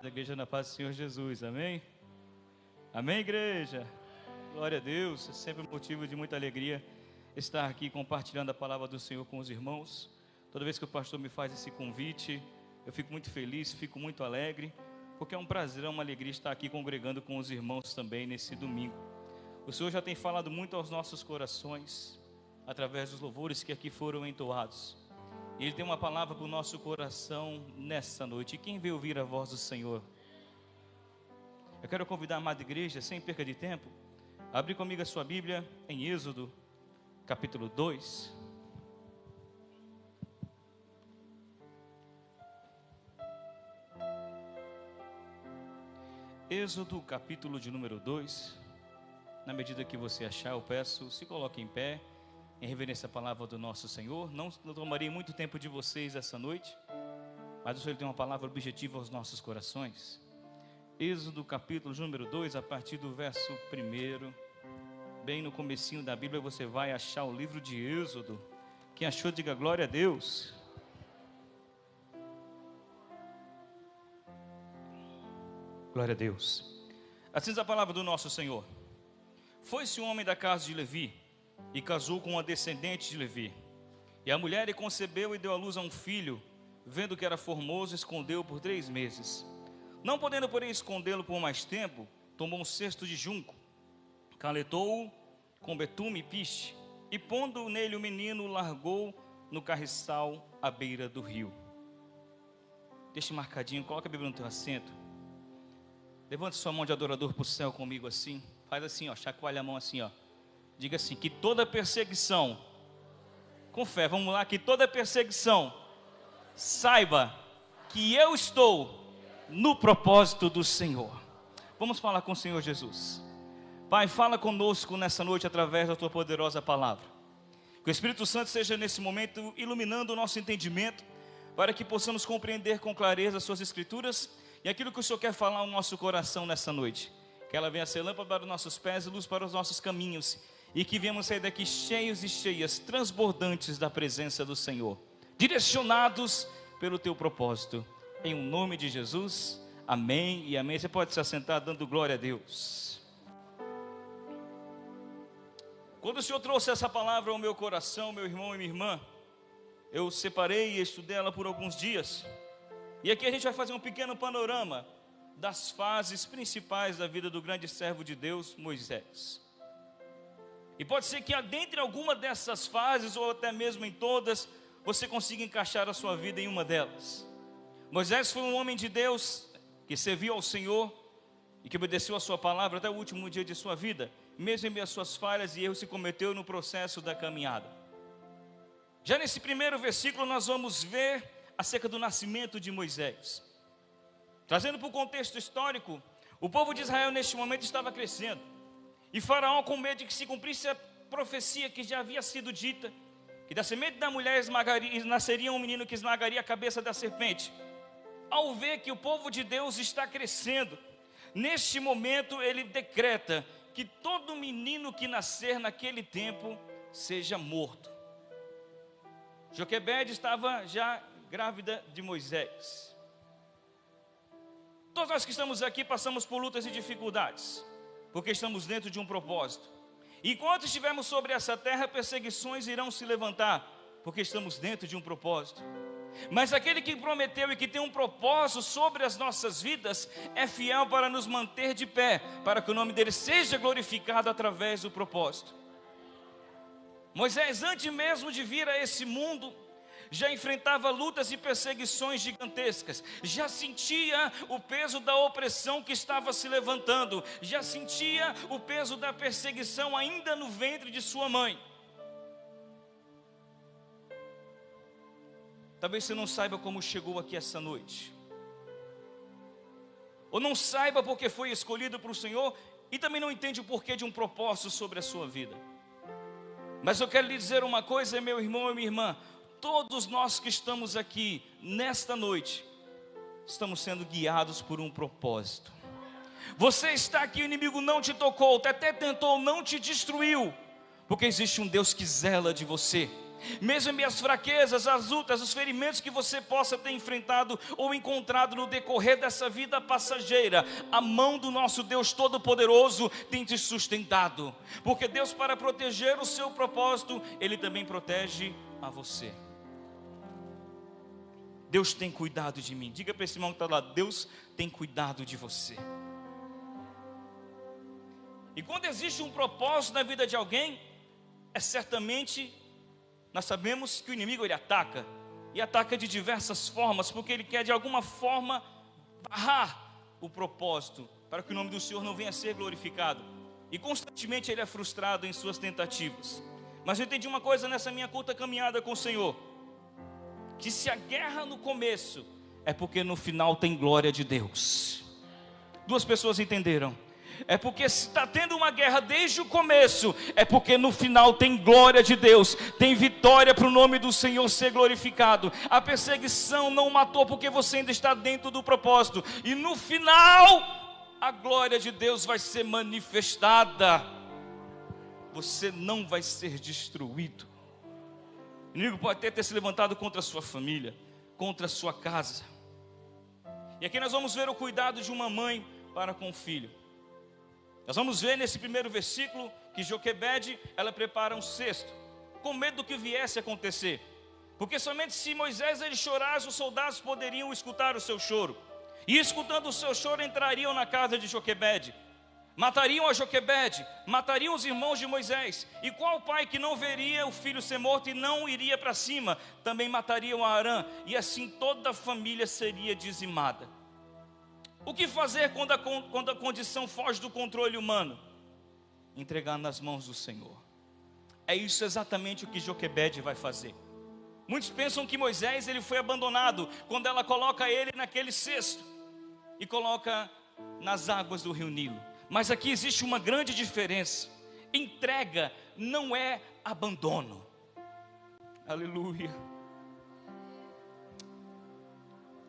Da igreja na paz do Senhor Jesus, amém? Amém, igreja? Glória a Deus, é sempre um motivo de muita alegria estar aqui compartilhando a palavra do Senhor com os irmãos. Toda vez que o pastor me faz esse convite, eu fico muito feliz, fico muito alegre, porque é um prazer, é uma alegria estar aqui congregando com os irmãos também nesse domingo. O Senhor já tem falado muito aos nossos corações, através dos louvores que aqui foram entoados. E Ele tem uma palavra para o nosso coração nessa noite. E quem veio ouvir a voz do Senhor? Eu quero convidar a amada igreja, sem perca de tempo, a abrir comigo a sua Bíblia em Êxodo, capítulo 2. Êxodo, capítulo de número 2. Na medida que você achar, eu peço, se coloque em pé, em reverência à palavra do nosso Senhor. Não tomarei muito tempo de vocês essa noite, mas o Senhor tem uma palavra objetiva aos nossos corações. Êxodo capítulo número 2, a partir do verso 1, bem no comecinho da Bíblia você vai achar o livro de Êxodo. Quem achou, diga glória a Deus. Glória a Deus. Assim diz a palavra do nosso Senhor. Foi-se um homem da casa de Levi e casou com uma descendente de Levi. E a mulher lhe concebeu e deu à luz a um filho. Vendo que era formoso, escondeu-o por 3 meses. Não podendo, porém, escondê-lo por mais tempo, tomou um cesto de junco, caletou-o com betume e piche, e pondo nele o menino, largou no carriçal à beira do rio. Deixe marcadinho, coloca a Bíblia no teu assento. Levante sua mão de adorador para o céu comigo assim. Faz assim, ó, chacoalha a mão assim, ó. Diga assim, que toda perseguição, com fé, vamos lá, que toda perseguição, saiba que eu estou no propósito do Senhor. Vamos falar com o Senhor Jesus. Pai, fala conosco nessa noite através da tua poderosa palavra. Que o Espírito Santo seja nesse momento iluminando o nosso entendimento, para que possamos compreender com clareza as suas escrituras e aquilo que o Senhor quer falar ao nosso coração nessa noite. Que ela venha ser lâmpada para os nossos pés e luz para os nossos caminhos, e que venhamos sair daqui cheios e cheias, transbordantes da presença do Senhor, direcionados pelo teu propósito. Em o nome de Jesus, amém e amém. Você pode se assentar dando glória a Deus. Quando o Senhor trouxe essa palavra ao meu coração, meu irmão e minha irmã, eu separei e estudei ela por alguns dias. E aqui a gente vai fazer um pequeno panorama das fases principais da vida do grande servo de Deus, Moisés. E pode ser que dentre alguma dessas fases, ou até mesmo em todas, você consiga encaixar a sua vida em uma delas. Moisés foi um homem de Deus que serviu ao Senhor e que obedeceu a sua palavra até o último dia de sua vida, mesmo em meio às suas falhas e erros se cometeu no processo da caminhada. Já nesse primeiro versículo nós vamos ver acerca do nascimento de Moisés. Trazendo para o contexto histórico, o povo de Israel neste momento estava crescendo. E Faraó, com medo de que se cumprisse a profecia que já havia sido dita, que da semente da mulher nasceria um menino que esmagaria a cabeça da serpente. Ao ver que o povo de Deus está crescendo, neste momento ele decreta que todo menino que nascer naquele tempo seja morto. Joquebede estava já grávida de Moisés. Todos nós que estamos aqui passamos por lutas e dificuldades, porque estamos dentro de um propósito. Enquanto estivermos sobre essa terra, perseguições irão se levantar, porque estamos dentro de um propósito. Mas aquele que prometeu e que tem um propósito sobre as nossas vidas é fiel para nos manter de pé, para que o nome dele seja glorificado através do propósito. Moisés, antes mesmo de vir a esse mundo, já enfrentava lutas e perseguições gigantescas, já sentia o peso da opressão que estava se levantando, já sentia o peso da perseguição ainda no ventre de sua mãe. Talvez você não saiba como chegou aqui essa noite, ou não saiba porque foi escolhido para o Senhor, e também não entende o porquê de um propósito sobre a sua vida. Mas eu quero lhe dizer uma coisa, meu irmão e minha irmã: todos nós que estamos aqui nesta noite, estamos sendo guiados por um propósito. Você está aqui, o inimigo não te tocou, até tentou, não te destruiu, porque existe um Deus que zela de você. Mesmo em minhas fraquezas, as lutas, os ferimentos que você possa ter enfrentado ou encontrado no decorrer dessa vida passageira, a mão do nosso Deus Todo-Poderoso tem te sustentado. Porque Deus, para proteger o seu propósito, Ele também protege a você. Deus tem cuidado de mim. Diga para esse irmão que está lá: Deus tem cuidado de você. E quando existe um propósito na vida de alguém, certamente nós sabemos que o inimigo ele ataca, e ataca de diversas formas, porque ele quer de alguma forma barrar o propósito, para que o nome do Senhor não venha a ser glorificado, e constantemente ele é frustrado em suas tentativas. Mas eu entendi uma coisa nessa minha curta caminhada com o Senhor, que se a guerra no começo, é porque no final tem glória de Deus. Duas pessoas entenderam. É porque se está tendo uma guerra desde o começo, é porque no final tem glória de Deus, tem vitória para o nome do Senhor ser glorificado. A perseguição não matou porque você ainda está dentro do propósito, e no final a glória de Deus vai ser manifestada. Você não vai ser destruído. O inimigo pode até ter se levantado contra a sua família, contra a sua casa. E aqui nós vamos ver o cuidado de uma mãe para com o filho. Nós vamos ver nesse primeiro versículo que Joquebede, ela prepara um cesto, com medo do que viesse a acontecer. Porque somente se Moisés ele chorasse, os soldados poderiam escutar o seu choro. E escutando o seu choro, entrariam na casa de Joquebede. Matariam a Joquebede, matariam os irmãos de Moisés. E qual pai que não veria o filho ser morto e não iria para cima? Também matariam a Arã, e assim toda a família seria dizimada. O que fazer quando a condição foge do controle humano? Entregar nas mãos do Senhor. É isso exatamente o que Joquebede vai fazer. Muitos pensam que Moisés ele foi abandonado quando ela coloca ele naquele cesto e coloca nas águas do rio Nilo. Mas aqui existe uma grande diferença. Entrega não é abandono. Aleluia.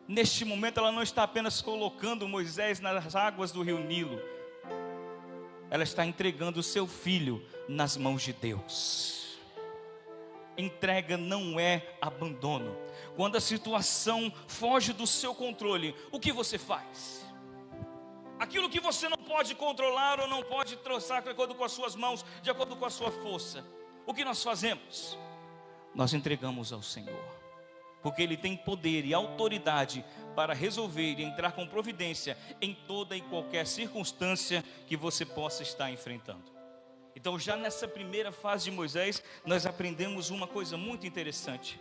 Neste momento ela não está apenas colocando Moisés nas águas do rio Nilo. Ela está entregando o seu filho nas mãos de Deus. Entrega não é abandono. Quando a situação foge do seu controle, o que você faz? Aquilo que você não pode controlar ou não pode troçar de acordo com as suas mãos, de acordo com a sua força, o que nós fazemos? Nós entregamos ao Senhor. Porque Ele tem poder e autoridade para resolver e entrar com providência em toda e qualquer circunstância que você possa estar enfrentando. Então já nessa primeira fase de Moisés, nós aprendemos uma coisa muito interessante.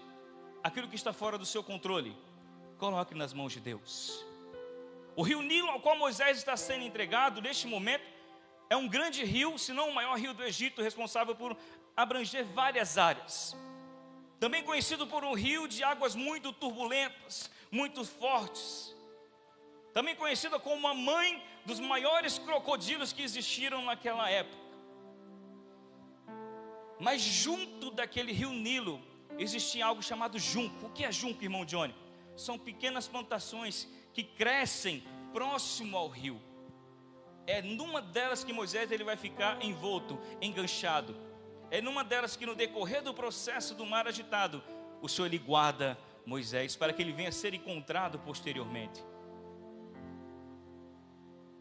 Aquilo que está fora do seu controle, coloque nas mãos de Deus. O rio Nilo ao qual Moisés está sendo entregado neste momento, é um grande rio, se não o maior rio do Egito, responsável por abranger várias áreas. Também conhecido por um rio de águas muito turbulentas, muito fortes. Também conhecida como a mãe dos maiores crocodilos que existiram naquela época. Mas junto daquele rio Nilo, existia algo chamado junco. O que é junco, irmão Johnny? São pequenas plantações que crescem próximo ao rio. É numa delas que Moisés ele vai ficar envolto, enganchado. É numa delas que no decorrer do processo do mar agitado, o Senhor ele guarda Moisés para que ele venha a ser encontrado posteriormente.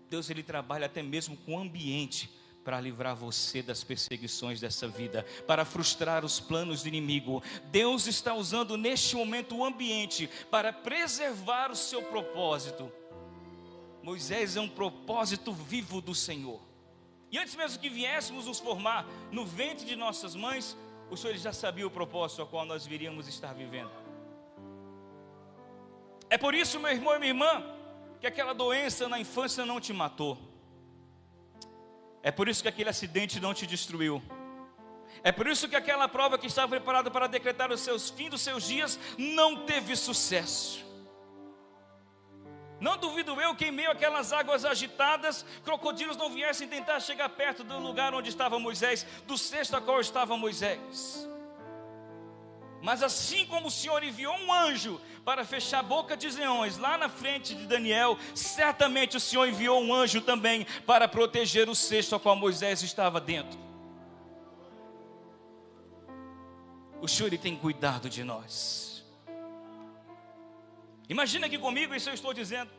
Deus ele trabalha até mesmo com o ambiente para livrar você das perseguições dessa vida, para frustrar os planos do inimigo. Deus está usando neste momento o ambiente para preservar o seu propósito. Moisés é um propósito vivo do Senhor. E antes mesmo que viéssemos nos formar no ventre de nossas mães, o Senhor já sabia o propósito ao qual nós viríamos estar vivendo. É por isso, meu irmão e minha irmã, que aquela doença na infância não te matou. É por isso que aquele acidente não te destruiu. É por isso que aquela prova que estava preparada para decretar os fim dos seus dias não teve sucesso. Não duvido eu que em meio àquelas águas agitadas, crocodilos não viessem tentar chegar perto do lugar onde estava Moisés, do cesto a qual estava Moisés. Mas assim como o Senhor enviou um anjo para fechar a boca de leões lá na frente de Daniel, certamente o Senhor enviou um anjo também para proteger o cesto a qual Moisés estava dentro. o Senhor Ele tem cuidado de nós. Imagina aqui comigo, isso eu estou dizendo,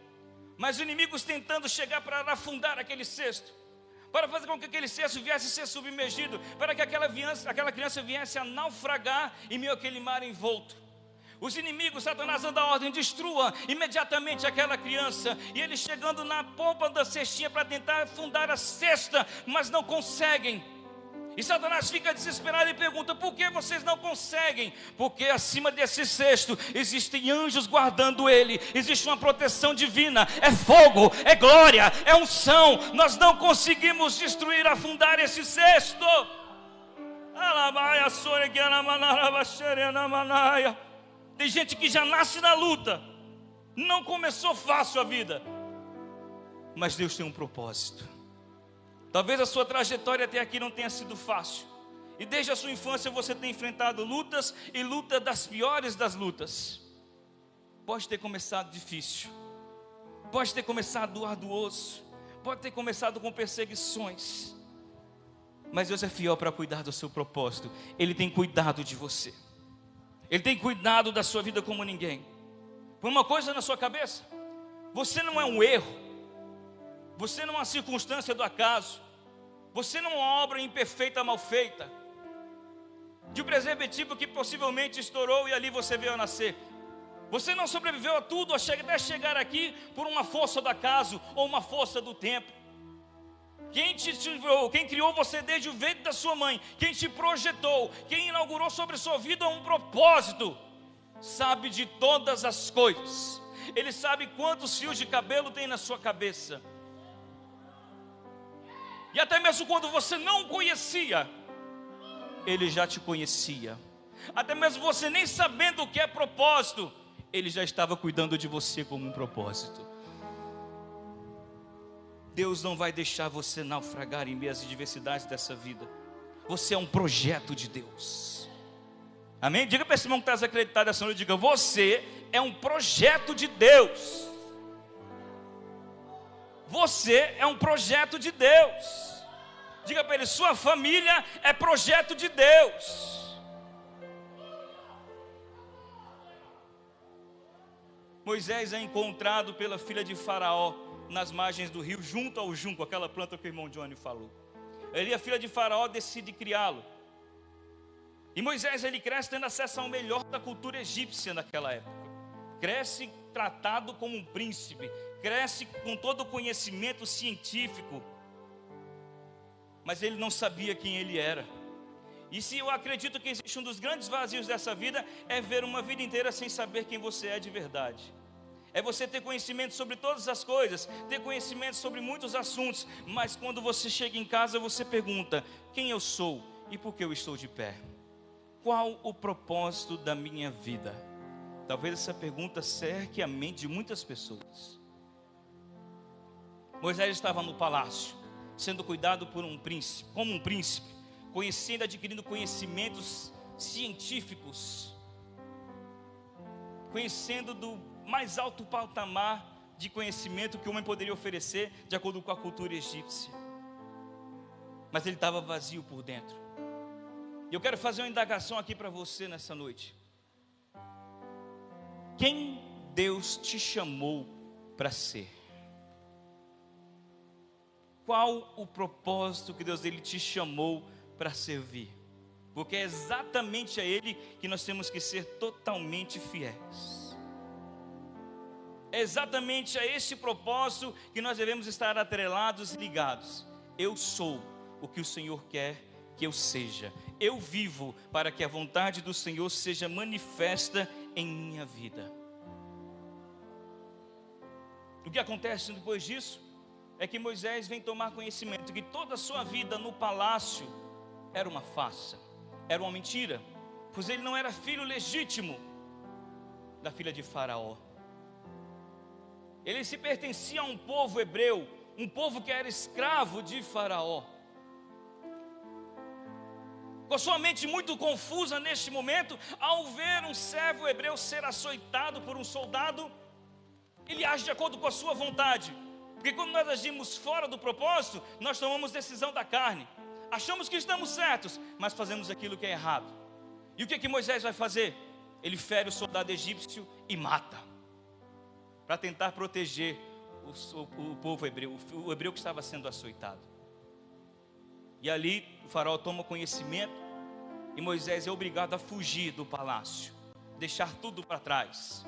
mas os inimigos tentando chegar para afundar aquele cesto, para fazer com que aquele cesto viesse a ser submergido, para que aquela criança viesse a naufragar em meio àquele mar envolto. Os inimigos, Satanás dando a ordem, destrua imediatamente aquela criança, e eles chegando na polpa da cestinha para tentar afundar a cesta, mas não conseguem. E Satanás fica desesperado e pergunta: por que vocês não conseguem? Porque acima desse cesto existem anjos guardando ele, existe uma proteção divina, é fogo, é glória, é unção. Nós não conseguimos destruir, afundar esse cesto. Tem gente que já nasce na luta, não começou fácil a vida, mas Deus tem um propósito. Talvez a sua trajetória até aqui não tenha sido fácil, e desde a sua infância você tem enfrentado lutas, e luta das piores das lutas. Pode ter começado difícil, pode ter começado arduoso, pode ter começado com perseguições, mas Deus é fiel para cuidar do seu propósito. Ele tem cuidado de você, Ele tem cuidado da sua vida como ninguém. Põe uma coisa na sua cabeça: você não é um erro, você não é uma circunstância do acaso, você não é uma obra imperfeita, mal feita, de um preservativo que possivelmente estourou e ali você veio a nascer. Você não sobreviveu a tudo até chegar aqui por uma força do acaso ou uma força do tempo. Quem criou você desde o ventre da sua mãe, quem te projetou, quem inaugurou sobre sua vida um propósito, sabe de todas as coisas. Ele sabe quantos fios de cabelo tem na sua cabeça. E até mesmo quando você não conhecia, Ele já te conhecia. Até mesmo você nem sabendo o que é propósito, Ele já estava cuidando de você como um propósito. Deus não vai deixar você naufragar em meio às adversidades dessa vida. Você é um projeto de Deus. Amém? Diga para esse irmão que está desacreditado essa noite, diga: você é um projeto de Deus. Você é um projeto de Deus. Diga para ele: sua família é projeto de Deus. Moisés é encontrado pela filha de Faraó nas margens do rio, junto ao junco, aquela planta que o irmão Johnny falou. Ele, a filha de Faraó, decide criá-lo. E Moisés, ele cresce tendo acesso ao melhor da cultura egípcia naquela época. Cresce tratado como um príncipe, cresce com todo o conhecimento científico, mas ele não sabia quem ele era. E se eu acredito que existe um dos grandes vazios dessa vida, é ver uma vida inteira sem saber quem você é de verdade. É você ter conhecimento sobre todas as coisas, ter conhecimento sobre muitos assuntos, mas quando você chega em casa você pergunta: quem eu sou e por que eu estou de pé? Qual o propósito da minha vida? Talvez essa pergunta cerque a mente de muitas pessoas. Moisés estava no palácio, sendo cuidado por um príncipe, como um príncipe, conhecendo, adquirindo conhecimentos científicos, conhecendo do mais alto patamar de conhecimento que o homem poderia oferecer, de acordo com a cultura egípcia. Mas ele estava vazio por dentro. E eu quero fazer uma indagação aqui para você nessa noite. Quem Deus te chamou para ser? Qual o propósito que Deus te chamou para servir? Porque é exatamente a Ele que nós temos que ser totalmente fiéis. É exatamente a esse propósito que nós devemos estar atrelados e ligados. Eu sou o que o Senhor quer que eu seja. Eu vivo para que a vontade do Senhor seja manifesta em minha vida. O que acontece depois disso é que Moisés vem tomar conhecimento que toda a sua vida no palácio era uma farsa, era uma mentira, pois ele não era filho legítimo da filha de Faraó. Ele se pertencia a um povo hebreu, um povo que era escravo de Faraó. Com sua mente muito confusa neste momento, ao ver um servo hebreu ser açoitado por um soldado, ele age de acordo com a sua vontade. Porque quando nós agimos fora do propósito, nós tomamos decisão da carne. Achamos que estamos certos, mas fazemos aquilo que é errado. E o que Moisés vai fazer? Ele fere o soldado egípcio e mata, para tentar proteger o povo hebreu, o hebreu que estava sendo açoitado. E ali o faraó toma conhecimento, e Moisés é obrigado a fugir do palácio, deixar tudo para trás.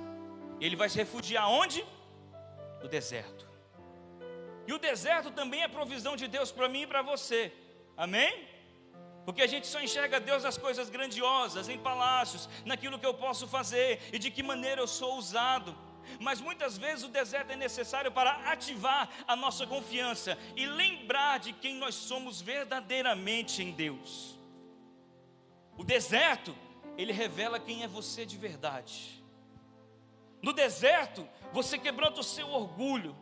Ele vai se refugiar onde? No deserto. E o deserto também é provisão de Deus para mim e para você, amém? Porque a gente só enxerga Deus nas coisas grandiosas, em palácios, naquilo que eu posso fazer e de que maneira eu sou usado. Mas muitas vezes o deserto é necessário para ativar a nossa confiança e lembrar de quem nós somos verdadeiramente em Deus. O deserto, ele revela quem é você de verdade. No deserto, você quebranta o seu orgulho.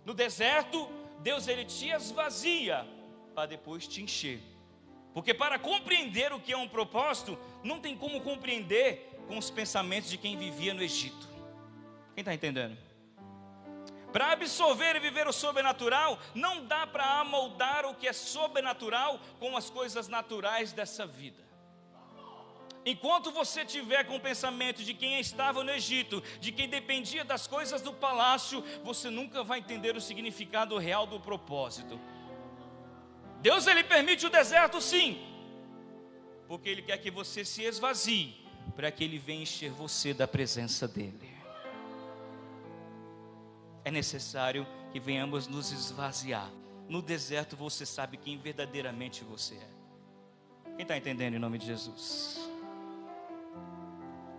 No deserto, Deus ele te esvazia para depois te encher. Porque para compreender o que é um propósito, não tem como compreender com os pensamentos de quem vivia no Egito. Quem está entendendo? Para absorver e viver o sobrenatural, não dá para amoldar o que é sobrenatural com as coisas naturais dessa vida. Enquanto você tiver com o pensamento de quem estava no Egito, de quem dependia das coisas do palácio, você nunca vai entender o significado real do propósito. Deus ele permite o deserto sim, porque Ele quer que você se esvazie, para que Ele venha encher você da presença dEle. É necessário que venhamos nos esvaziar. No deserto você sabe quem verdadeiramente você é. Quem está entendendo em nome de Jesus?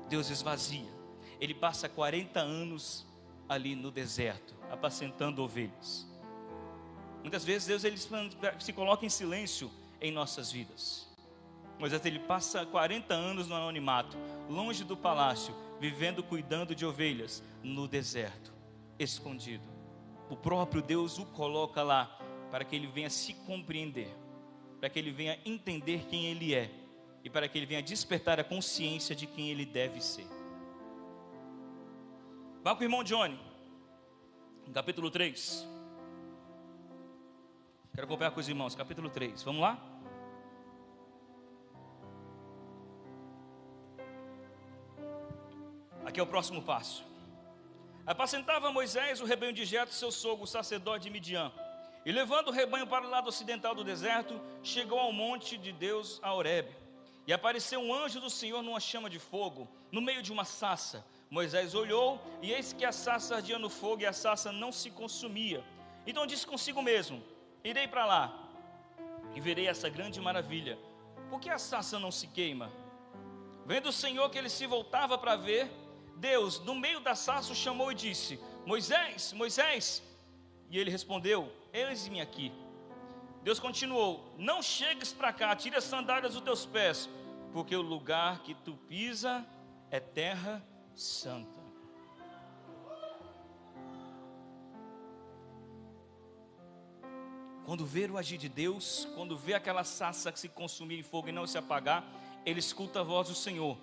Deus esvazia. Ele passa 40 anos ali no deserto, apacentando ovelhas. Muitas vezes Deus ele se coloca em silêncio em nossas vidas. Moisés ele passa 40 anos no anonimato, longe do palácio, vivendo, cuidando de ovelhas, no deserto, escondido. O próprio Deus o coloca lá, para que ele venha se compreender, para que ele venha entender quem ele é, e para que ele venha despertar a consciência de quem ele deve ser. Vá com o irmão Johnny, no capítulo 3. Quero acompanhar com os irmãos, capítulo 3, vamos lá? Aqui é o próximo passo. Apacentava Moisés o rebanho de Jetro, seu sogro, o sacerdote de Midian. E levando o rebanho para o lado ocidental do deserto, chegou ao monte de Deus, a Horebe. E apareceu um anjo do Senhor numa chama de fogo, no meio de uma sarça. Moisés olhou, e eis que a sarça ardia no fogo, e a sarça não se consumia. Então disse consigo mesmo: irei para lá, e verei essa grande maravilha. Por que a sarça não se queima? Vendo o Senhor que ele se voltava para ver, Deus, no meio da sarça, o chamou e disse: Moisés, Moisés. E ele respondeu: eis-me aqui. Deus continuou: não chegues para cá, tire as sandálias dos teus pés, porque o lugar que tu pisa é terra santa. Quando vê o agir de Deus, quando vê aquela sarça que se consumir em fogo e não se apagar, ele escuta a voz do Senhor.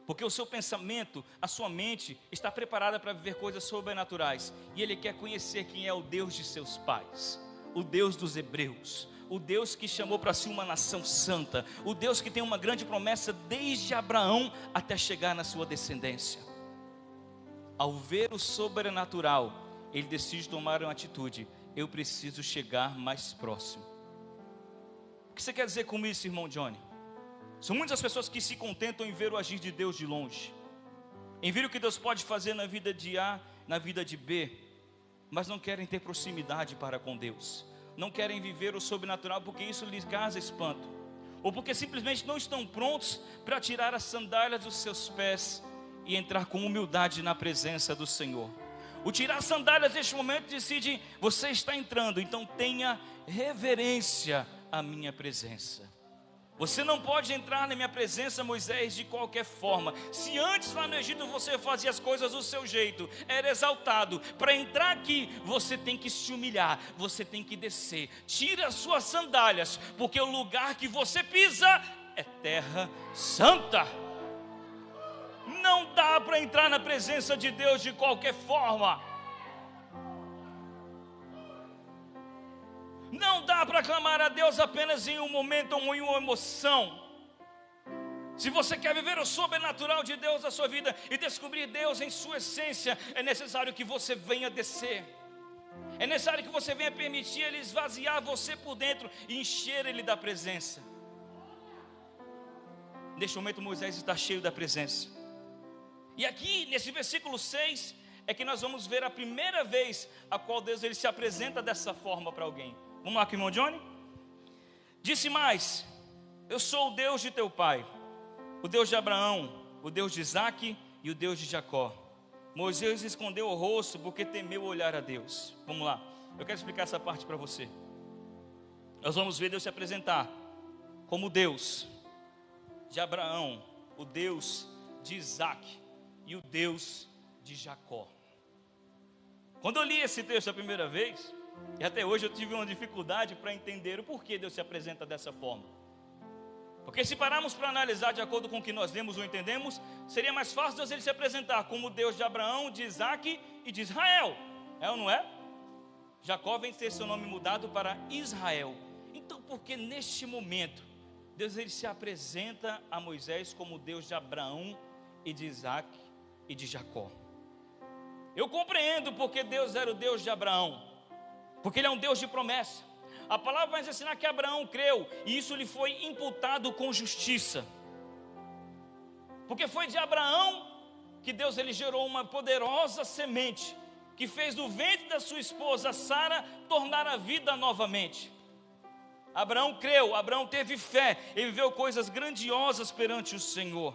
Porque o seu pensamento, a sua mente está preparada para viver coisas sobrenaturais. E ele quer conhecer quem é o Deus de seus pais, o Deus dos hebreus, o Deus que chamou para si uma nação santa, o Deus que tem uma grande promessa desde Abraão até chegar na sua descendência. Ao ver o sobrenatural, ele decide tomar uma atitude: eu preciso chegar mais próximo. O que você quer dizer com isso, irmão Johnny? São muitas pessoas que se contentam em ver o agir de Deus de longe, em ver o que Deus pode fazer na vida de A, na vida de B, mas não querem ter proximidade para com Deus, não querem viver o sobrenatural porque isso lhes causa espanto, ou porque simplesmente não estão prontos para tirar as sandálias dos seus pés e entrar com humildade na presença do Senhor. O tirar as sandálias neste momento decide: você está entrando, então tenha reverência à minha presença. Você não pode entrar na minha presença, Moisés, de qualquer forma. Se antes lá no Egito você fazia as coisas do seu jeito, era exaltado, para entrar aqui você tem que se humilhar, você tem que descer. Tira as suas sandálias, porque o lugar que você pisa é terra santa. Não dá para entrar na presença de Deus de qualquer forma. Não dá para clamar a Deus apenas em um momento ou em uma emoção. Se você quer viver o sobrenatural de Deus na sua vida e descobrir Deus em sua essência, é necessário que você venha descer. É necessário que você venha permitir Ele esvaziar você por dentro e encher Ele da presença. Neste momento Moisés está cheio da presença. E aqui nesse versículo 6 é que nós vamos ver a primeira vez a qual Deus ele se apresenta dessa forma para alguém. Vamos lá, irmão Johnny? Disse mais: eu sou o Deus de teu pai, o Deus de Abraão, o Deus de Isaque e o Deus de Jacó. Moisés escondeu o rosto porque temeu olhar a Deus. Vamos lá, eu quero explicar essa parte para você. Nós vamos ver Deus se apresentar como Deus de Abraão, o Deus de Isaque e o Deus de Jacó. Quando eu li esse texto a primeira vez, e até hoje eu tive uma dificuldade para entender o porquê Deus se apresenta dessa forma. Porque se pararmos para analisar de acordo com o que nós lemos ou entendemos, seria mais fácil Deus ele se apresentar como Deus de Abraão, de Isaque e de Israel. É ou não é? Jacó vem ter seu nome mudado para Israel. Então por que neste momento Deus ele se apresenta a Moisés como Deus de Abraão e de Isaque e de Jacó? Eu compreendo porque Deus era o Deus de Abraão, porque Ele é um Deus de promessa. A palavra vai nos ensinar que Abraão creu e isso lhe foi imputado com justiça. Porque foi de Abraão que Deus ele gerou uma poderosa semente que fez do ventre da sua esposa Sara tornar a vida novamente. Abraão creu, Abraão teve fé, ele viveu coisas grandiosas perante o Senhor.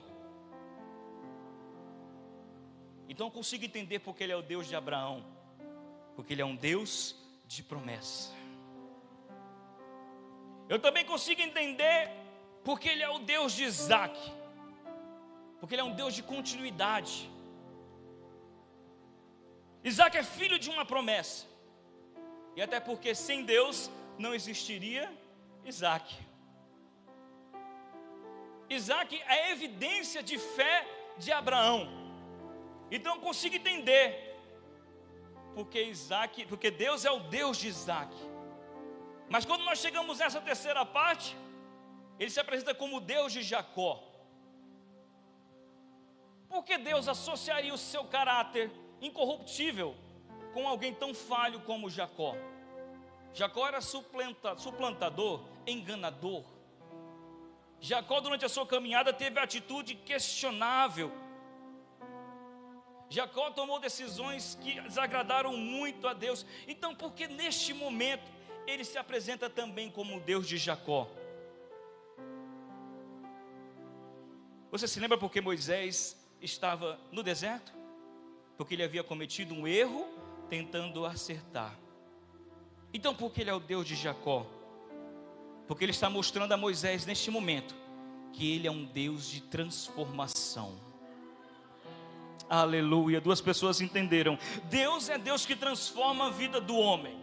Então eu consigo entender porque Ele é o Deus de Abraão, porque Ele é um Deus de promessa. Eu também consigo entender porque Ele é o Deus de Isaque, porque Ele é um Deus de continuidade. Isaque é filho de uma promessa, e até porque sem Deus não existiria Isaque. Isaque é a evidência de fé de Abraão. Então eu consigo entender porque Deus é o Deus de Isaque. Mas quando nós chegamos nessa terceira parte, Ele se apresenta como Deus de Jacó. Por que Deus associaria o seu caráter incorruptível com alguém tão falho como Jacó? Jacó era suplantador, enganador. Jacó durante a sua caminhada teve atitude questionável. Jacó tomou decisões que desagradaram muito a Deus. Então por que neste momento Ele se apresenta também como o Deus de Jacó? Você se lembra porque Moisés estava no deserto? Porque ele havia cometido um erro tentando acertar. Então por que Ele é o Deus de Jacó? Porque Ele está mostrando a Moisés neste momento que Ele é um Deus de transformação. Aleluia, duas pessoas entenderam. Deus é Deus que transforma a vida do homem.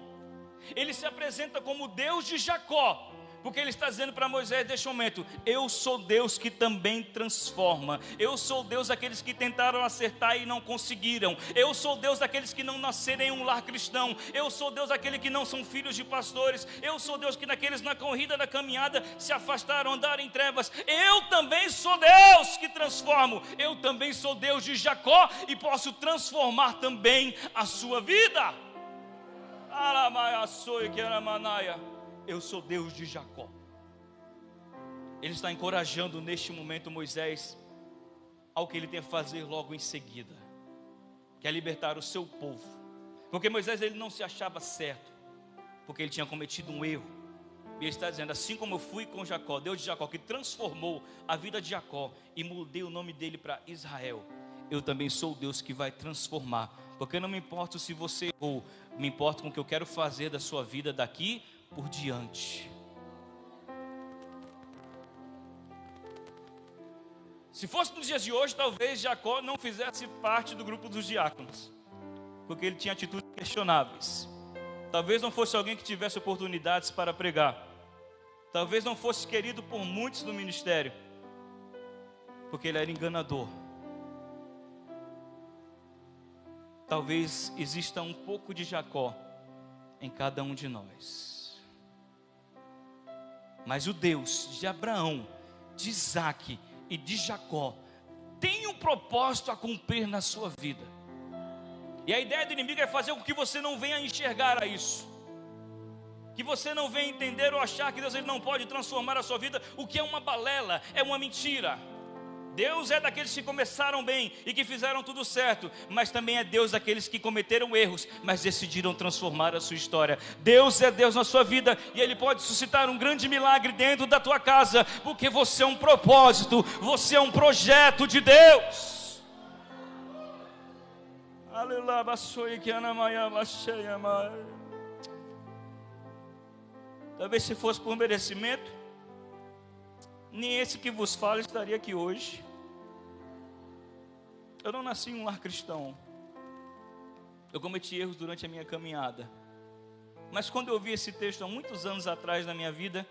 Ele se apresenta como Deus de Jacó, porque Ele está dizendo para Moisés neste momento: eu sou Deus que também transforma. Eu sou Deus daqueles que tentaram acertar e não conseguiram. Eu sou Deus daqueles que não nasceram em um lar cristão. Eu sou Deus daqueles que não são filhos de pastores. Eu sou Deus que daqueles na corrida da caminhada se afastaram, andaram em trevas. Eu também sou Deus que transformo. Eu também sou Deus de Jacó e posso transformar também a sua vida. Eu sou Deus de Jacó. Ele está encorajando neste momento Moisés ao que ele tem a fazer logo em seguida, que é libertar o seu povo. Porque Moisés ele não se achava certo, porque ele tinha cometido um erro. E ele está dizendo: assim como eu fui com Jacó, Deus de Jacó, que transformou a vida de Jacó e mudei o nome dele para Israel, eu também sou o Deus que vai transformar. Porque não me importa se você errou, me importa com o que eu quero fazer da sua vida daqui por diante. Se fosse nos dias de hoje, talvez Jacó não fizesse parte do grupo dos diáconos, porque ele tinha atitudes questionáveis. Talvez não fosse alguém que tivesse oportunidades para pregar. Talvez não fosse querido por muitos no ministério, porque ele era enganador. Talvez exista um pouco de Jacó em cada um de nós. Mas o Deus de Abraão, de Isaque e de Jacó tem um propósito a cumprir na sua vida. E a ideia do inimigo é fazer com que você não venha enxergar a isso, que você não venha entender ou achar que Deus ele não pode transformar a sua vida, o que é uma balela, é uma mentira. Deus é daqueles que começaram bem e que fizeram tudo certo, mas também é Deus daqueles que cometeram erros, mas decidiram transformar a sua história. Deus é Deus na sua vida e Ele pode suscitar um grande milagre dentro da tua casa, porque você é um propósito, você é um projeto de Deus. Aleluia. Talvez se fosse por merecimento, nem esse que vos fala estaria aqui hoje. Eu não nasci em um lar cristão. Eu cometi erros durante a minha caminhada. Mas quando eu ouvi esse texto há muitos anos atrás na minha vida,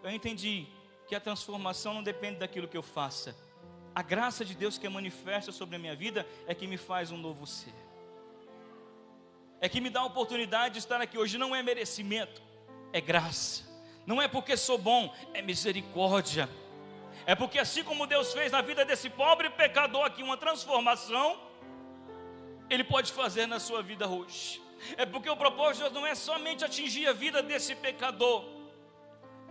eu entendi que a transformação não depende daquilo que eu faça. A graça de Deus que é manifesta sobre a minha vida é que me faz um novo ser. É que me dá a oportunidade de estar aqui hoje. Não é merecimento, é graça. Não é porque sou bom, é misericórdia. É porque assim como Deus fez na vida desse pobre pecador aqui uma transformação, Ele pode fazer na sua vida hoje. É porque o propósito de Deus não é somente atingir a vida desse pecador,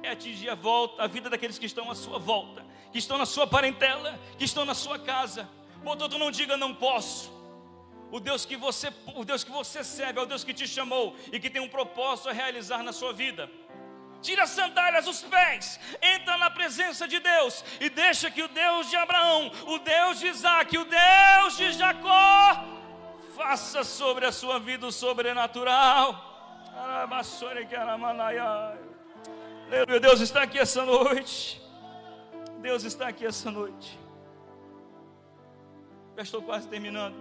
é atingir a vida daqueles que estão à sua volta, que estão na sua parentela, que estão na sua casa. Portanto, não diga não posso. O Deus que você serve é o Deus que te chamou e que tem um propósito a realizar na sua vida. Tira as sandálias dos pés, entra na presença de Deus e deixa que o Deus de Abraão, o Deus de Isaac, o Deus de Jacó faça sobre a sua vida o sobrenatural. Aleluia, Deus está aqui essa noite. Deus está aqui essa noite. Já estou quase terminando.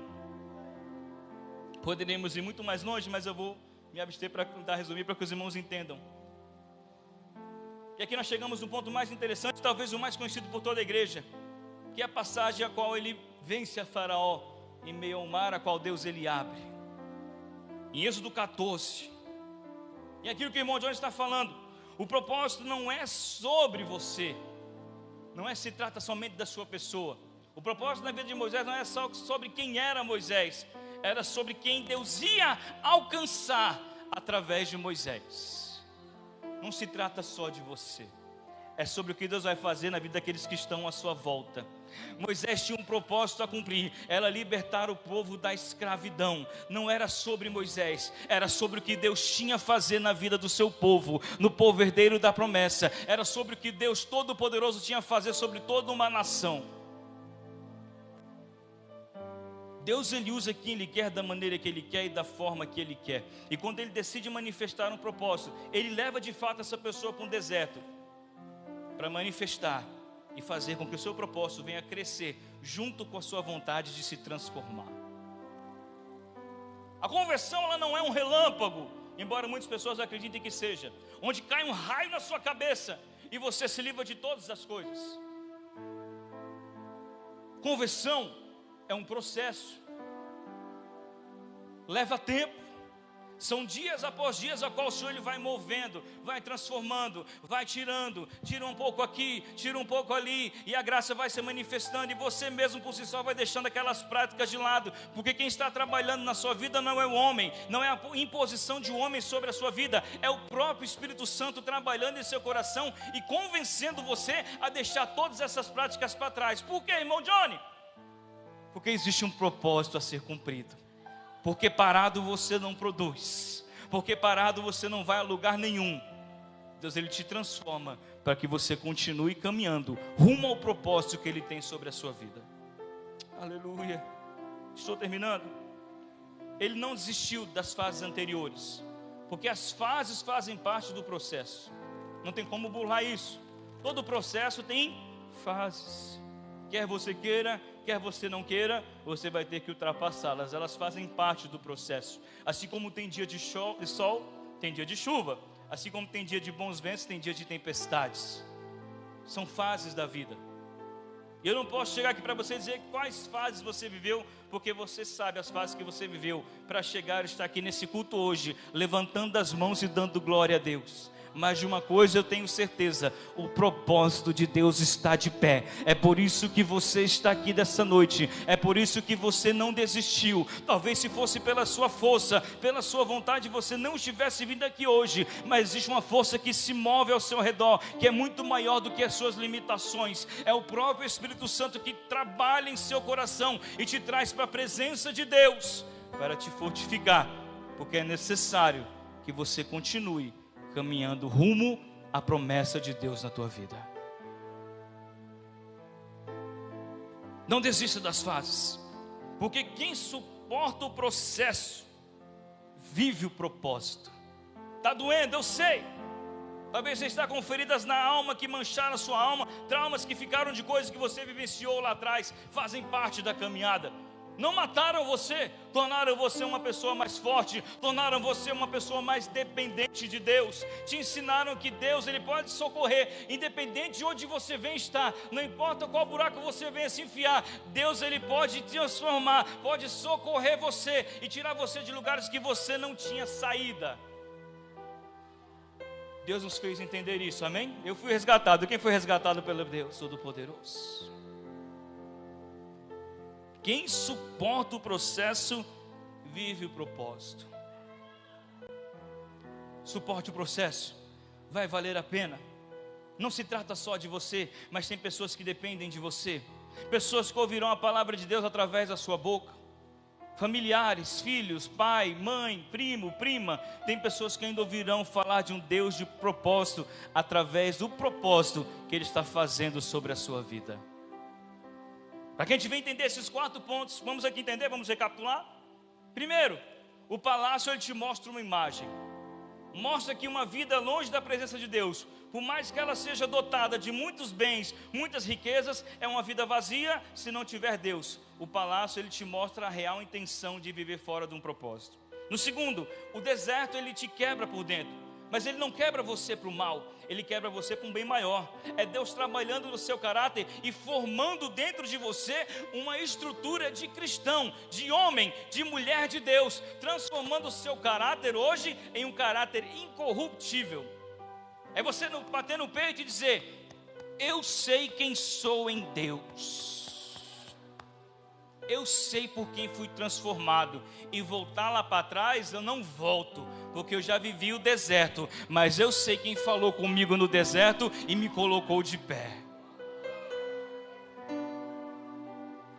Poderíamos ir muito mais longe, mas eu vou me abster para tentar resumir para que os irmãos entendam. E aqui nós chegamos no ponto mais interessante, talvez o mais conhecido por toda a igreja, que é a passagem a qual ele vence a Faraó em meio ao mar, a qual Deus ele abre. Em Êxodo 14. E aquilo que o irmão John está falando, o propósito não é sobre você, não se trata somente da sua pessoa. O propósito na vida de Moisés não é só sobre quem era Moisés, era sobre quem Deus ia alcançar através de Moisés. Não se trata só de você, é sobre o que Deus vai fazer na vida daqueles que estão à sua volta. Moisés tinha um propósito a cumprir, era libertar o povo da escravidão. Não era sobre Moisés, era sobre o que Deus tinha a fazer na vida do seu povo, no povo herdeiro da promessa. Era sobre o que Deus Todo-Poderoso tinha a fazer sobre toda uma nação. Deus ele usa quem Ele quer, da maneira que Ele quer e da forma que Ele quer. E quando Ele decide manifestar um propósito, Ele leva de fato essa pessoa para um deserto, para manifestar e fazer com que o seu propósito venha a crescer, junto com a sua vontade de se transformar. A conversão ela não é um relâmpago, embora muitas pessoas acreditem que seja, onde cai um raio na sua cabeça e você se livra de todas as coisas. Conversão é um processo, leva tempo, são dias após dias a qual o Senhor ele vai movendo, vai transformando, vai tirando, tira um pouco aqui, tira um pouco ali, e a graça vai se manifestando, e você mesmo por si só vai deixando aquelas práticas de lado, porque quem está trabalhando na sua vida não é o homem, não é a imposição de um homem sobre a sua vida, é o próprio Espírito Santo trabalhando em seu coração e convencendo você a deixar todas essas práticas para trás. Por quê, irmão Johnny? Porque existe um propósito a ser cumprido. Porque parado você não produz. Porque parado você não vai a lugar nenhum. Deus ele te transforma para que você continue caminhando rumo ao propósito que Ele tem sobre a sua vida. Aleluia. Estou terminando. Ele não desistiu das fases anteriores, porque as fases fazem parte do processo. Não tem como burlar isso. Todo processo tem fases. Quer você queira, quer você não queira, você vai ter que ultrapassá-las. Elas fazem parte do processo. Assim como tem dia de sol, tem dia de chuva. Assim como tem dia de bons ventos, tem dia de tempestades. São fases da vida. E eu não posso chegar aqui para você dizer quais fases você viveu, porque você sabe as fases que você viveu para chegar e estar aqui nesse culto hoje, levantando as mãos e dando glória a Deus. mas de uma coisa eu tenho certeza: o propósito de Deus está de pé. É por isso que você está aqui dessa noite, é por isso que você não desistiu. Talvez se fosse pela sua força, pela sua vontade, você não estivesse vindo aqui hoje, mas existe uma força que se move ao seu redor, que é muito maior do que as suas limitações. É o próprio Espírito Santo que trabalha em seu coração e te traz para a presença de Deus, para te fortificar, porque é necessário que você continue caminhando rumo à promessa de Deus na tua vida. Não desista das fases, porque quem suporta o processo vive o propósito. Está doendo, eu sei. Talvez você está com feridas na alma que mancharam a sua alma, traumas que ficaram de coisas que você vivenciou lá atrás, fazem parte da caminhada. Não mataram você, tornaram você uma pessoa mais forte, tornaram você uma pessoa mais dependente de Deus. Te ensinaram que Deus, Ele pode socorrer, independente de onde você vem estar, não importa qual buraco você venha se enfiar, Deus, Ele pode te transformar, pode socorrer você e tirar você de lugares que você não tinha saída. Deus nos fez entender isso, amém? Eu fui resgatado. Quem foi resgatado pelo Deus Todo-Poderoso? Quem suporta o processo, vive o propósito. Suporte o processo, vai valer a pena. Não se trata só de você, mas tem pessoas que dependem de você. Pessoas que ouvirão a palavra de Deus através da sua boca. Familiares, filhos, pai, mãe, primo, prima. Tem pessoas que ainda ouvirão falar de um Deus de propósito, através do propósito que Ele está fazendo sobre a sua vida. Para que a gente venha entender esses 4 pontos, vamos aqui entender, vamos recapitular. Primeiro, o palácio, ele te mostra uma imagem. Mostra que uma vida longe da presença de Deus, por mais que ela seja dotada de muitos bens, muitas riquezas, é uma vida vazia se não tiver Deus. O palácio, ele te mostra a real intenção de viver fora de um propósito. No segundo, o deserto, ele te quebra por dentro. Mas Ele não quebra você para o mal, Ele quebra você para um bem maior. É Deus trabalhando no seu caráter e formando dentro de você uma estrutura de cristão, de homem, de mulher de Deus, transformando o seu caráter hoje em um caráter incorruptível. É você bater no peito e dizer: eu sei quem sou em Deus, eu sei por quem fui transformado, e voltar lá para trás eu não volto, porque eu já vivi o deserto, mas eu sei quem falou comigo no deserto e me colocou de pé.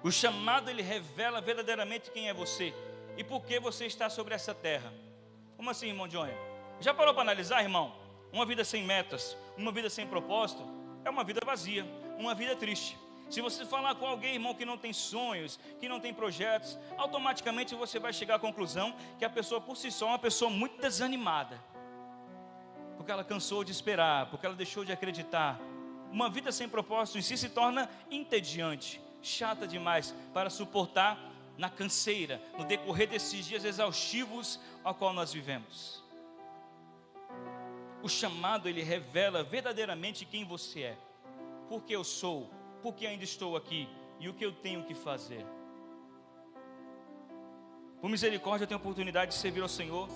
O chamado, ele revela verdadeiramente quem é você e por que você está sobre essa terra. Como assim, irmão Johnny? Já parou para analisar, irmão? Uma vida sem metas, uma vida sem propósito, é uma vida vazia, uma vida triste. Se você falar com alguém, irmão, que não tem sonhos, que não tem projetos, automaticamente você vai chegar à conclusão que a pessoa por si só é uma pessoa muito desanimada, porque ela cansou de esperar, porque ela deixou de acreditar. Uma vida sem propósito em si se torna entediante, chata demais para suportar na canseira, no decorrer desses dias exaustivos ao qual nós vivemos. O chamado, ele revela verdadeiramente quem você é, por que eu sou, por que ainda estou aqui e o que eu tenho que fazer. Por misericórdia, eu tenho a oportunidade de servir ao Senhor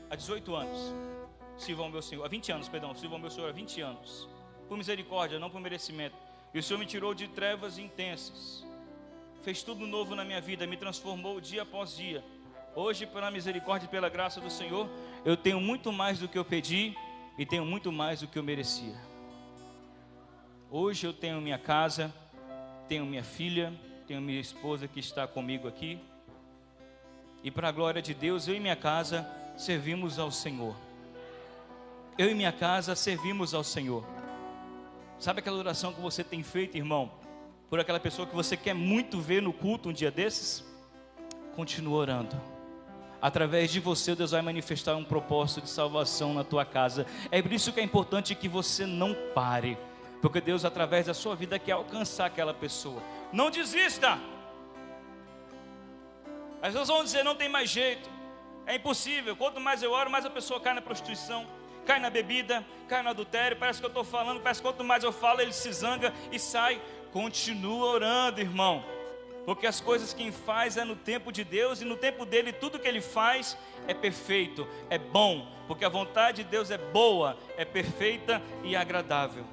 há 18 anos. Sirvo ao meu Senhor, há 20 anos, perdão, sirvo ao meu Senhor há 20 anos. Por misericórdia, não por merecimento. E o Senhor me tirou de trevas intensas, fez tudo novo na minha vida, me transformou dia após dia. Hoje, pela misericórdia e pela graça do Senhor, eu tenho muito mais do que eu pedi e tenho muito mais do que eu merecia. Hoje eu tenho minha casa, tenho minha filha, tenho minha esposa que está comigo aqui. E para a glória de Deus, eu e minha casa servimos ao Senhor. Eu e minha casa servimos ao Senhor. Sabe aquela oração que você tem feito, irmão, por aquela pessoa que você quer muito ver no culto um dia desses? Continua orando. Através de você, Deus vai manifestar um propósito de salvação na tua casa. É por isso que é importante que você não pare, porque Deus, através da sua vida, quer alcançar aquela pessoa. Não desista. As pessoas vão dizer: não tem mais jeito, é impossível. Quanto mais eu oro, mais a pessoa cai na prostituição, cai na bebida, cai no adultério. Parece que eu estou falando, parece que quanto mais eu falo, ele se zanga e sai. Continua orando, irmão. Porque as coisas quem faz é no tempo de Deus, e no tempo dele tudo que ele faz é perfeito, é bom, porque a vontade de Deus é boa, é perfeita e agradável.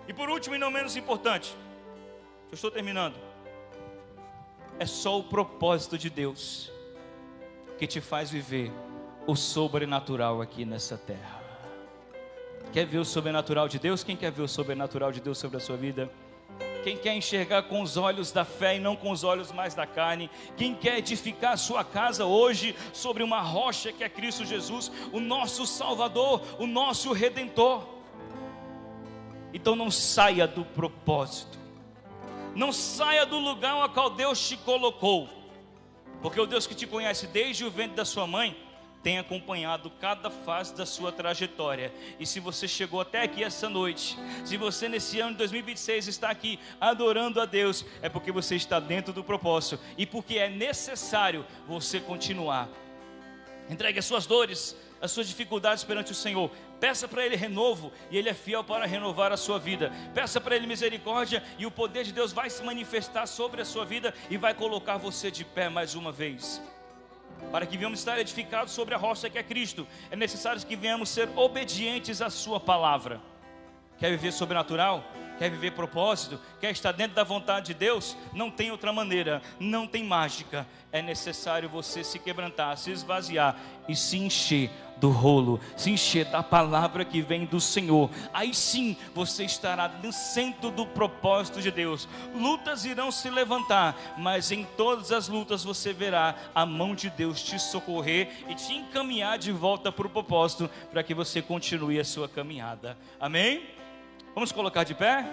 E por último e não menos importante, eu estou terminando, é só o propósito de Deus que te faz viver o sobrenatural aqui nessa terra. Quer ver o sobrenatural de Deus? Quem quer ver o sobrenatural de Deus sobre a sua vida? Quem quer enxergar com os olhos da fé e não com os olhos mais da carne? Quem quer edificar a sua casa hoje sobre uma rocha que é Cristo Jesus, o nosso Salvador, o nosso Redentor? Então não saia do propósito, não saia do lugar ao qual Deus te colocou, porque o Deus que te conhece desde o ventre da sua mãe tem acompanhado cada fase da sua trajetória. E se você chegou até aqui essa noite, se você nesse ano de 2026 está aqui adorando a Deus, é porque você está dentro do propósito e porque é necessário você continuar. Entregue as suas dores, as suas dificuldades perante o Senhor. Peça para Ele renovo, e Ele é fiel para renovar a sua vida. Peça para Ele misericórdia, e o poder de Deus vai se manifestar sobre a sua vida e vai colocar você de pé mais uma vez. Para que venhamos estar edificados sobre a rocha que é Cristo, é necessário que venhamos ser obedientes à sua palavra. Quer viver sobrenatural? Quer viver propósito? Quer estar dentro da vontade de Deus? Não tem outra maneira, não tem mágica. É necessário você se quebrantar, se esvaziar e se encher do rolo, se encher da palavra que vem do Senhor. Aí sim você estará no centro do propósito de Deus. Lutas irão se levantar, mas em todas as lutas você verá a mão de Deus te socorrer e te encaminhar de volta para o propósito, para que você continue a sua caminhada. Amém? Vamos colocar de pé?